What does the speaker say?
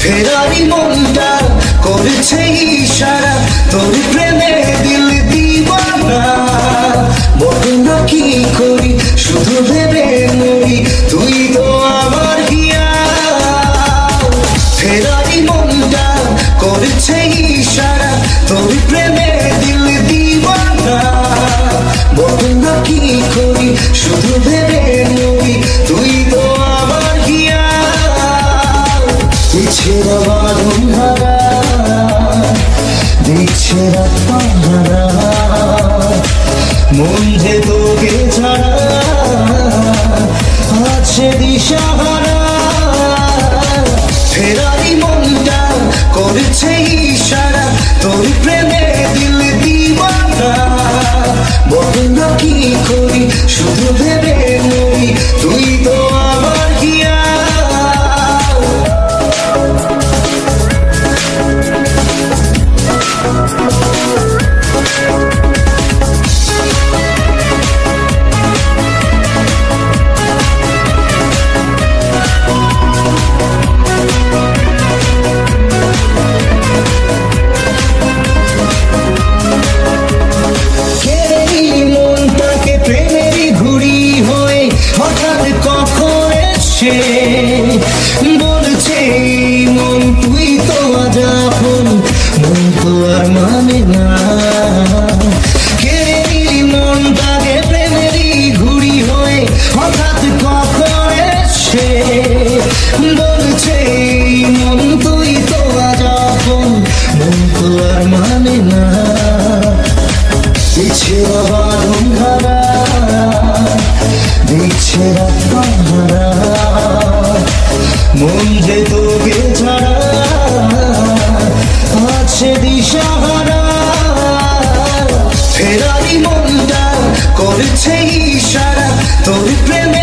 ফেরারি মনটা করেছে ইশারা, তোর প্রেমে দিল দিওয়ানা। বল না কি করি, শুধু ভেবে মরি, তুই তো আমার হিয়া। ফেরারি মনটা করেছে ইশারা, তোর প্রেমে দিল দিওয়ানা। বল না কি করি, শুধু ভেবে মরি, তুই তো আমার হিয়া। ছেড়া বাঁধন হারা, দিচ্ছে রাত পাহারা, মন যে তোকে ছাড়া আছে দিশাহারা। ফেরারি মনটা করেছে ইশারা, তোর প্রেমে দিল দিওয়ানা। বল না কি করি, শুধু ভেবে মরি, তুই তো আমার হিয়া। হঠাৎ কখন এসে বলছে মন তুই তো আজ আপন, মন তো আর মানে না। কে মনটাকে প্রেমেরই ঘুড়ি হয়ে হঠাৎ কখন এসে বলছে মন তুই তো আজ আপন, মন তো আর মানে না। পিছিয়ে বাঁধন হারা, দিচ্ছে রাত পাহারা, মন যে তোকে ছাড়া আছে দিশাহারা। ফেরারি মনটা করেছে ইশারা, তোর প্রেমে